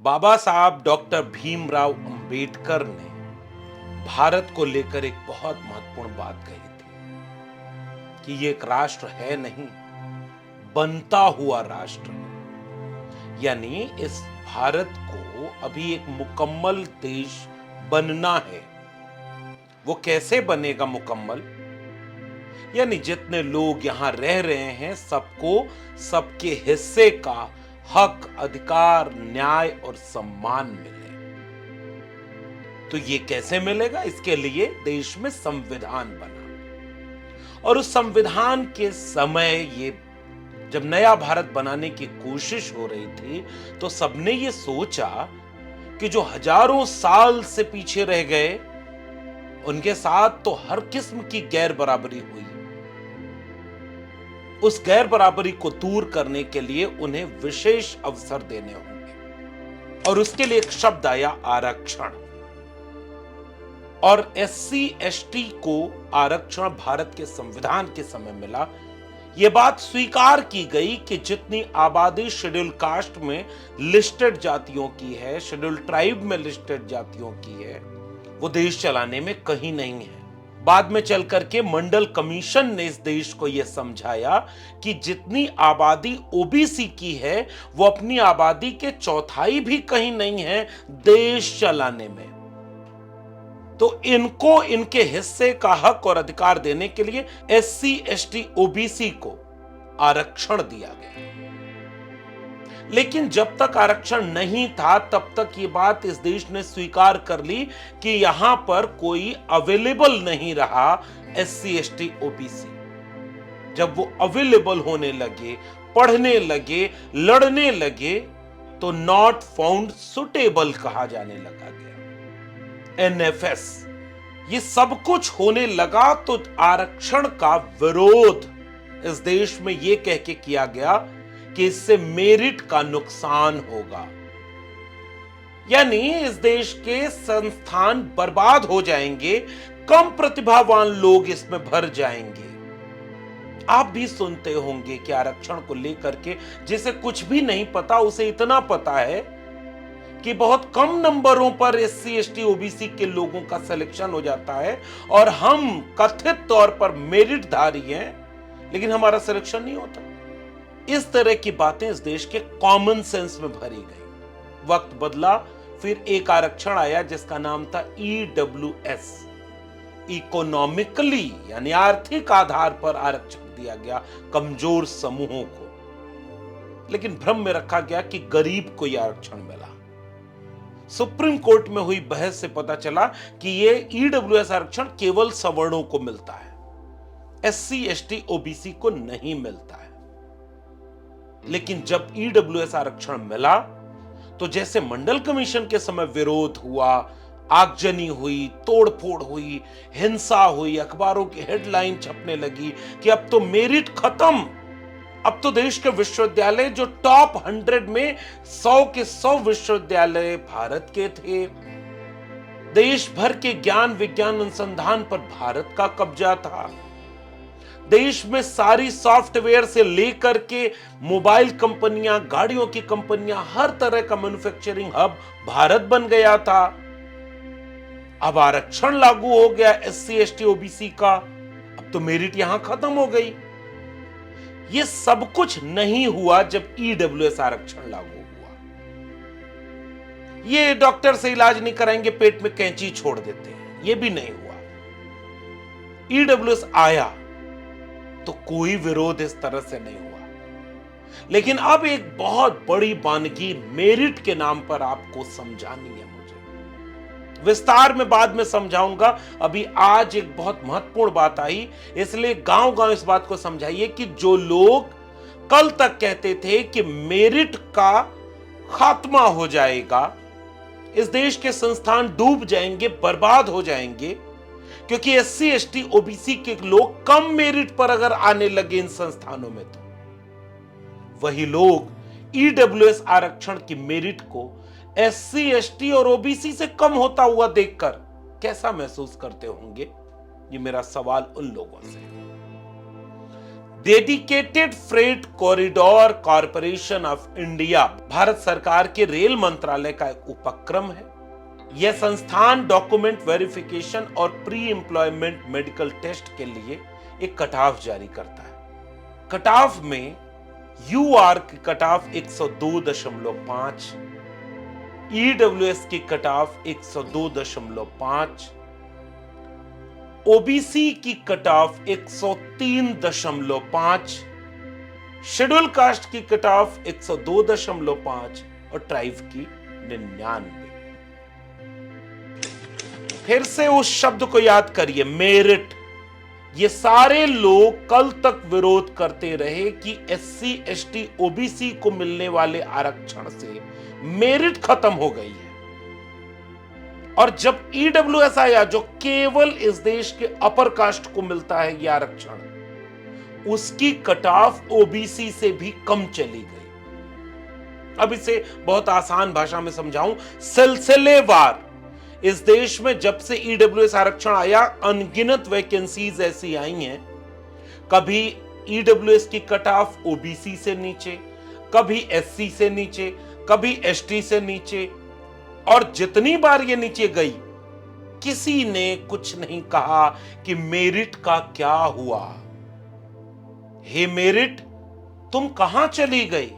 बाबा साहब डॉक्टर भीमराव अंबेडकर ने भारत को लेकर एक बहुत महत्वपूर्ण बात कही थी कि ये एक राष्ट्र है नहीं, बनता हुआ राष्ट्र है। यानी इस भारत को अभी एक मुकम्मल देश बनना है। वो कैसे बनेगा मुकम्मल? यानी जितने लोग यहां रह रहे हैं सबको सबके हिस्से का हक, अधिकार, न्याय और सम्मान मिले। तो ये कैसे मिलेगा? इसके लिए देश में संविधान बना और उस संविधान के समय ये जब नया भारत बनाने की कोशिश हो रही थी तो सबने ये सोचा कि जो हजारों साल से पीछे रह गए उनके साथ तो हर किस्म की गैर बराबरी हुई। उस गैर बराबरी को दूर करने के लिए उन्हें विशेष अवसर देने होंगे और उसके लिए एक शब्द आया, आरक्षण। और एससी एसटी को आरक्षण भारत के संविधान के समय मिला। यह बात स्वीकार की गई कि जितनी आबादी शेड्यूल कास्ट में लिस्टेड जातियों की है, शेड्यूल ट्राइब में लिस्टेड जातियों की है, वो देश चलाने में कहीं नहीं है। बाद में चल करके मंडल कमीशन ने इस देश को यह समझाया कि जितनी आबादी ओबीसी की है वो अपनी आबादी के चौथाई भी कहीं नहीं है देश चलाने में। तो इनको इनके हिस्से का हक और अधिकार देने के लिए एससी एसटी ओबीसी को आरक्षण दिया गया। लेकिन जब तक आरक्षण नहीं था तब तक ये बात इस देश ने स्वीकार कर ली कि यहां पर कोई अवेलेबल नहीं रहा एससी एसटी ओबीसी। जब वो अवेलेबल होने लगे, पढ़ने लगे, लड़ने लगे तो नॉट फाउंड सुटेबल कहा जाने लगा गया, एनएफएस। ये सब कुछ होने लगा तो आरक्षण का विरोध इस देश में यह कह के किया गया कि इससे मेरिट का नुकसान होगा। यानी इस देश के संस्थान बर्बाद हो जाएंगे, कम प्रतिभावान लोग इसमें भर जाएंगे। आप भी सुनते होंगे कि आरक्षण को लेकर के जिसे कुछ भी नहीं पता उसे इतना पता है कि बहुत कम नंबरों पर एससी एसटी ओबीसी के लोगों का सिलेक्शन हो जाता है और हम कथित तौर पर मेरिटधारी हैं लेकिन हमारा सिलेक्शन नहीं होता। इस तरह की बातें इस देश के कॉमन सेंस में भरी गई। वक्त बदला, फिर एक आरक्षण आया जिसका नाम था ईडब्ल्यूएस, इकोनॉमिकली यानी आर्थिक आधार पर आरक्षण दिया गया कमजोर समूहों को। लेकिन भ्रम में रखा गया कि गरीब को यह आरक्षण मिला। सुप्रीम कोर्ट में हुई बहस से पता चला कि यह ईडब्ल्यूएस आरक्षण केवल सवर्णों को मिलता है, एससी एसटी ओबीसी को नहीं मिलता है। लेकिन जब ईडब्ल्यूएस आरक्षण मिला तो जैसे मंडल कमीशन के समय विरोध हुआ, आगजनी हुई, तोड़फोड़ हुई, हिंसा हुई, अखबारों की हेडलाइन छपने लगी कि अब तो मेरिट खत्म, अब तो देश के विश्वविद्यालय जो टॉप 100 में 100 के 100 विश्वविद्यालय भारत के थे, देश भर के ज्ञान विज्ञान अनुसंधान पर भारत का कब्जा था, देश में सारी सॉफ्टवेयर से लेकर के मोबाइल कंपनियां, गाड़ियों की कंपनियां, हर तरह का मैन्युफैक्चरिंग हब भारत बन गया था। अब आरक्षण लागू हो गया एससी एसटी ओबीसी का, अब तो मेरिट यहां खत्म हो गई। यह सब कुछ नहीं हुआ जब ईडब्ल्यूएस आरक्षण लागू हुआ। ये डॉक्टर से इलाज नहीं कराएंगे, पेट में कैंची छोड़ देते हैं, यह भी नहीं हुआ। ईडब्ल्यूएस आया तो कोई विरोध इस तरह से नहीं हुआ। लेकिन अब एक बहुत बड़ी बानगी मेरिट के नाम पर आपको समझानी है मुझे। विस्तार में बाद में समझाऊंगा, अभी आज एक बहुत महत्वपूर्ण बात आई, इसलिए गांव गांव इस बात को समझाइए कि जो लोग कल तक कहते थे कि मेरिट का खात्मा हो जाएगा, इस देश के संस्थान डूब जाएंगे, बर्बाद हो जाएंगे, क्योंकि एससी एसटी ओबीसी के लोग कम मेरिट पर अगर आने लगे इन संस्थानों में तो वही लोग ईडब्ल्यूएस आरक्षण की मेरिट को एससी एसटी और ओबीसी से कम होता हुआ देखकर कैसा महसूस करते होंगे? ये मेरा सवाल उन लोगों से। Dedicated freight corridor corporation of India Bharat सरकार के रेल मंत्रालय का एक उपक्रम है। यह संस्थान डॉक्यूमेंट वेरिफिकेशन और प्री एम्प्लॉयमेंट मेडिकल टेस्ट के लिए एक कट ऑफ जारी करता है। कट ऑफ में यूआर की कट ऑफ 102.5, ईडब्ल्यूएस की कट ऑफ 102.5, ओबीसी की कट ऑफ 103.5, शेड्यूल कास्ट की कट ऑफ 102.5 और ट्राइब की 99। फिर से उस शब्द को याद करिए, मेरिट। ये सारे लोग कल तक विरोध करते रहे कि एससी, एसटी, ओबीसी को मिलने वाले आरक्षण से मेरिट खत्म हो गई है। और जब ईडब्ल्यूएस आया, जो केवल इस देश के अपर कास्ट को मिलता है यह आरक्षण, उसकी कट ऑफ ओबीसी से भी कम चली गई। अब इसे बहुत आसान भाषा में समझाऊं, सिलसिलेवार इस देश में जब से ईडब्ल्यूएस आरक्षण आया, अनगिनत वैकेंसीज ऐसी आई हैं। कभी ईडब्ल्यूएस की कट ऑफ ओबीसी से नीचे, कभी एससी से नीचे, कभी एसटी से नीचे, और जितनी बार ये नीचे गई, किसी ने कुछ नहीं कहा कि मेरिट का क्या हुआ। हे मेरिट, तुम कहां चली गई?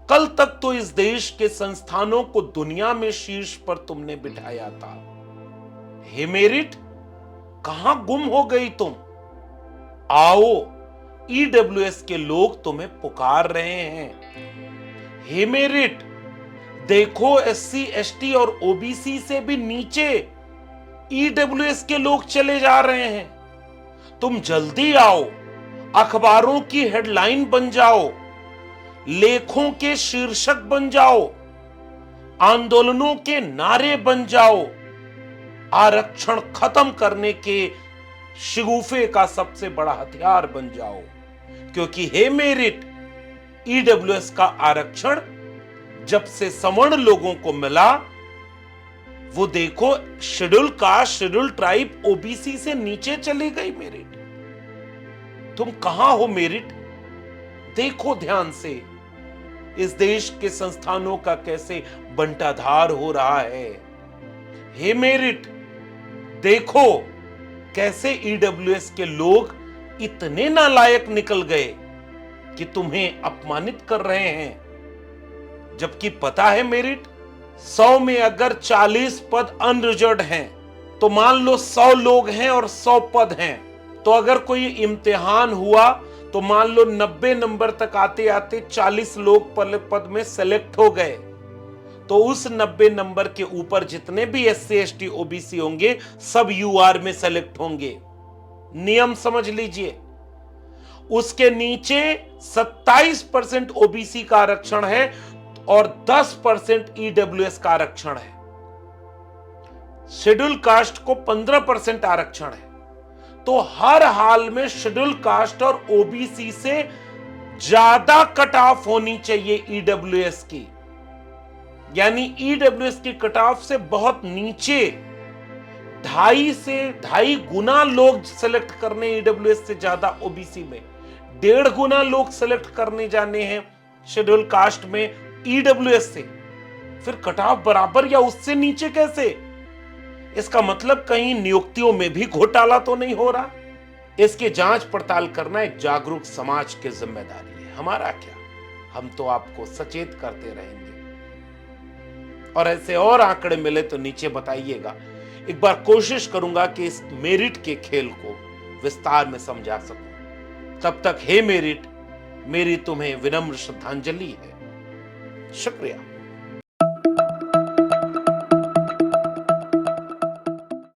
कल तक तो इस देश के संस्थानों को दुनिया में शीर्ष पर तुमने बिठाया था। हे मेरिट, कहां गुम हो गई तुम? आओ, ईडब्ल्यूएस के लोग तुम्हें पुकार रहे हैं। हे मेरिट, देखो एससी, एसटी और ओबीसी से भी नीचे ईडब्ल्यूएस के लोग चले जा रहे हैं। तुम जल्दी आओ, अखबारों की हेडलाइन बन जाओ, लेखों के शीर्षक बन जाओ, आंदोलनों के नारे बन जाओ, आरक्षण खत्म करने के शगुफे का सबसे बड़ा हथियार बन जाओ। क्योंकि हे मेरिट, ईडब्ल्यूएस का आरक्षण जब से सवर्ण लोगों को मिला, वो देखो schedule caste, schedule tribe, OBC से नीचे चली गई। मेरिट, तुम कहां हो मेरिट? देखो ध्यान से इस देश के संस्थानों का कैसे बंटाधार हो रहा है। हे मेरिट, देखो कैसे ईडब्ल्यूएस के लोग इतने नालायक निकल गए कि तुम्हें अपमानित कर रहे हैं। जबकि पता है मेरिट, 100 में अगर 40 पद अनरिजर्व्ड हैं, तो मान लो 100 लोग हैं और 100 पद हैं, तो अगर कोई इम्तिहान हुआ तो मान लो 90 नंबर तक आते आते 40 लोग पद में सेलेक्ट हो गए, तो उस 90 नंबर के ऊपर जितने भी एससी, एसटी, ओबीसी होंगे, सब यूआर में सेलेक्ट होंगे। नियम समझ लीजिए। उसके नीचे 27% ओबीसी का आरक्षण है और 10% ईडब्ल्यूएस का आरक्षण है। शेड्यूल कास्ट को 15% आरक्षण है। तो हर हाल में शेड्यूल कास्ट और ओबीसी से ज्यादा कट ऑफ होनी चाहिए ईडब्ल्यूएस की। यानी ईडब्ल्यूएस की कट ऑफ से बहुत नीचे 2.5 से 2.5 गुना लोग सेलेक्ट करने ईडब्ल्यूएस से ज्यादा ओबीसी में, 1.5 गुना लोग सेलेक्ट करने जाने हैं शेड्यूल कास्ट में ईडब्ल्यूएस से। फिर कट ऑफ बराबर या उससे नीचे कैसे? इसका मतलब कहीं नियुक्तियों में भी घोटाला तो नहीं हो रहा। इसकी जांच पड़ताल करना एक जागरूक समाज की जिम्मेदारी है। हमारा क्या, हम तो आपको सचेत करते रहेंगे। और ऐसे और आंकड़े मिले तो नीचे बताइएगा। एक बार कोशिश करूंगा कि इस मेरिट के खेल को विस्तार में समझा सकूं। तब तक हे मेरिट, मेरी तुम्हें विनम्र श्रद्धांजलि है। शुक्रिया।